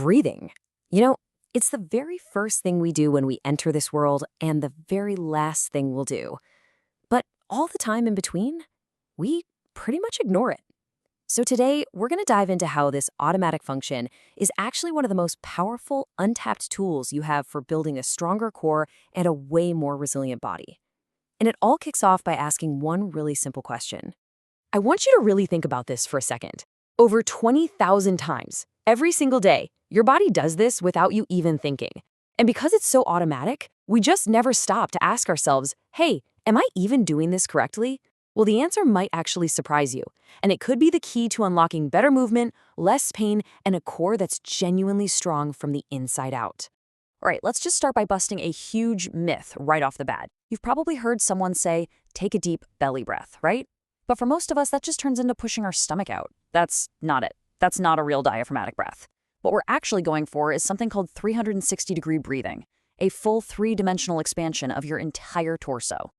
breathing. You know, it's the very first thing we do when we enter this world and the very last thing we'll do. But all the time in between, we pretty much ignore it. So today, we're going to dive into how this automatic function is actually one of the most powerful, untapped tools you have for building a stronger core and a way more resilient body. And it all kicks off by asking one really simple question. I want you to really think about this for a second. Over 20,000 times, every single day, your body does this without you even thinking. And because it's so automatic, we just never stop to ask ourselves, hey, am I even doing this correctly? Well, the answer might actually surprise you, and it could be the key to unlocking better movement, less pain, and a core that's genuinely strong from the inside out. All right, let's just start by busting a huge myth right off the bat. You've probably heard someone say, take a deep belly breath, right? But for most of us, that just turns into pushing our stomach out. That's not it. That's not a real diaphragmatic breath. What we're actually going for is something called 360-degree breathing, a full three-dimensional expansion of your entire torso.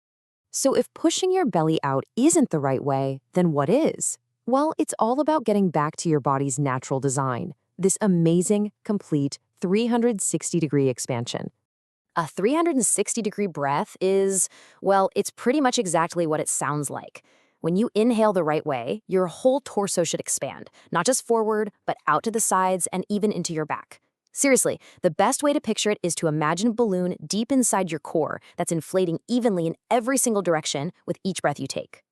So if pushing your belly out isn't the right way, then what is? Well, it's all about getting back to your body's natural design, this amazing, complete 360-degree expansion. A 360-degree breath is, well, it's pretty much exactly what it sounds like. When you inhale the right way, your whole torso should expand, not just forward, but out to the sides and even into your back. Seriously, the best way to picture it is to imagine a balloon deep inside your core that's inflating evenly in every single direction with each breath you take.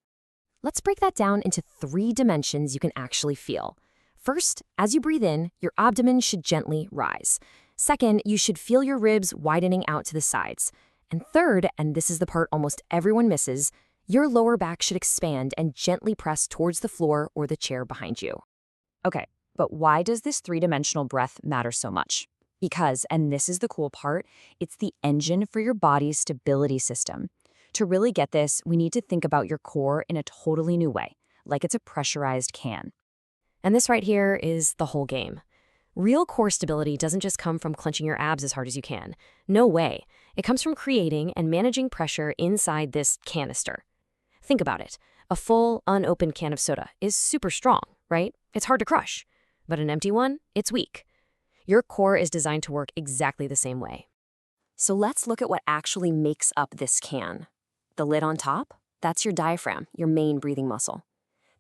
Let's break that down into 3 dimensions you can actually feel. First, as you breathe in, your abdomen should gently rise. Second, you should feel your ribs widening out to the sides. And third, and this is the part almost everyone misses, your lower back should expand and gently press towards the floor or the chair behind you. Okay, but why does this 3-dimensional breath matter so much? Because, and this is the cool part, it's the engine for your body's stability system. To really get this, we need to think about your core in a totally new way, like it's a pressurized can. And this right here is the whole game. Real core stability doesn't just come from clenching your abs as hard as you can. No way. It comes from creating and managing pressure inside this canister. Think about it. A full, unopened can of soda is super strong, right? It's hard to crush. But an empty one, it's weak. Your core is designed to work exactly the same way. So let's look at what actually makes up this can. The lid on top, that's your diaphragm, your main breathing muscle.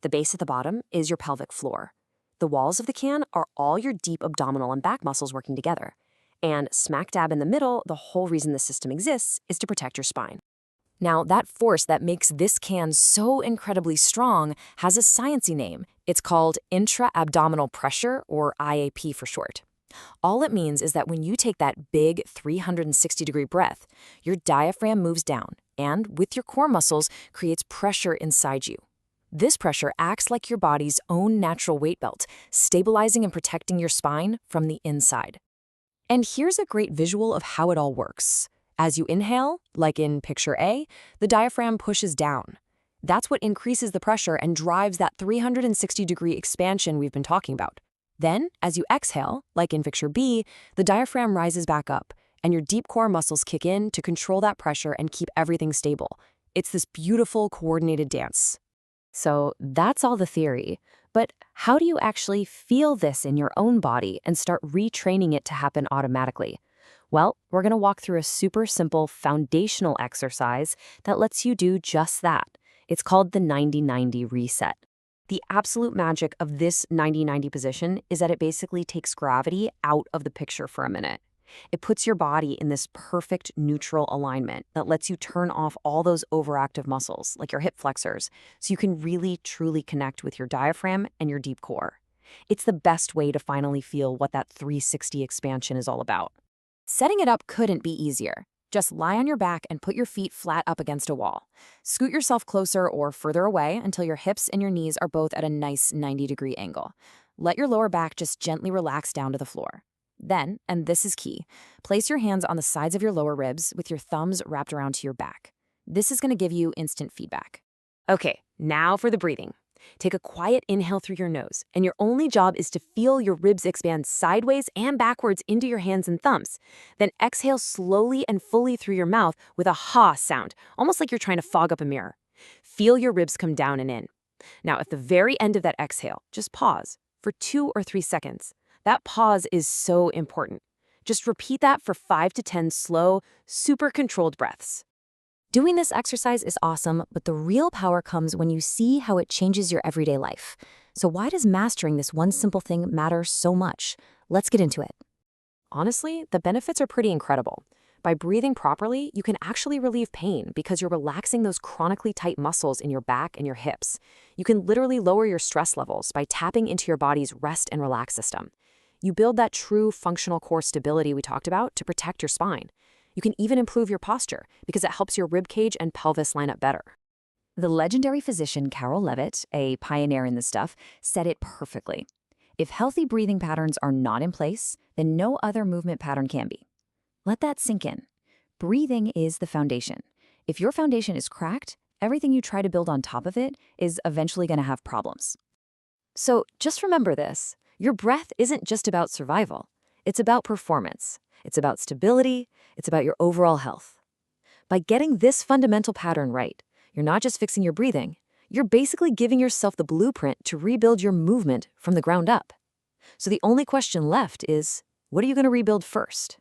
The base at the bottom is your pelvic floor. The walls of the can are all your deep abdominal and back muscles working together. And smack dab in the middle, the whole reason the system exists is to protect your spine. Now, that force that makes this can so incredibly strong has a sciencey name. It's called intra-abdominal pressure, or IAP for short. All it means is that when you take that big 360-degree breath, your diaphragm moves down and, with your core muscles, creates pressure inside you. This pressure acts like your body's own natural weight belt, stabilizing and protecting your spine from the inside. And here's a great visual of how it all works. As you inhale, like in picture A, the diaphragm pushes down. That's what increases the pressure and drives that 360-degree expansion we've been talking about. Then, as you exhale, like in picture B, the diaphragm rises back up, and your deep core muscles kick in to control that pressure and keep everything stable. It's this beautiful, coordinated dance. So that's all the theory. But how do you actually feel this in your own body and start retraining it to happen automatically? Well, we're going to walk through a super simple foundational exercise that lets you do just that. It's called the 90-90 reset. The absolute magic of this 90-90 position is that it basically takes gravity out of the picture for a minute. It puts your body in this perfect neutral alignment that lets you turn off all those overactive muscles, like your hip flexors, so you can really, truly connect with your diaphragm and your deep core. It's the best way to finally feel what that 360 expansion is all about. Setting it up couldn't be easier. Just lie on your back and put your feet flat up against a wall. Scoot yourself closer or further away until your hips and your knees are both at a nice 90-degree angle. Let your lower back just gently relax down to the floor. Then, and this is key, place your hands on the sides of your lower ribs with your thumbs wrapped around to your back. This is going to give you instant feedback. Okay, now for the breathing. Take a quiet inhale through your nose, and your only job is to feel your ribs expand sideways and backwards into your hands and thumbs. Then exhale slowly and fully through your mouth with a ha sound, almost like you're trying to fog up a mirror. Feel your ribs come down and in. Now, at the very end of that exhale, just pause for 2 or 3 seconds. That pause is so important. Just repeat that for 5 to 10 slow, super controlled breaths. Doing this exercise is awesome, but the real power comes when you see how it changes your everyday life. So why does mastering this one simple thing matter so much? Let's get into it. Honestly, the benefits are pretty incredible. By breathing properly, you can actually relieve pain because you're relaxing those chronically tight muscles in your back and your hips. You can literally lower your stress levels by tapping into your body's rest and relax system. You build that true functional core stability we talked about to protect your spine. You can even improve your posture because it helps your rib cage and pelvis line up better. The legendary physician Carol Levitt, a pioneer in this stuff, said it perfectly. If healthy breathing patterns are not in place, then no other movement pattern can be. Let that sink in. Breathing is the foundation. If your foundation is cracked, everything you try to build on top of it is eventually going to have problems. So just remember this. Your breath isn't just about survival. It's about performance. It's about stability. It's about your overall health. By getting this fundamental pattern right, you're not just fixing your breathing, you're basically giving yourself the blueprint to rebuild your movement from the ground up. So the only question left is, what are you going to rebuild first?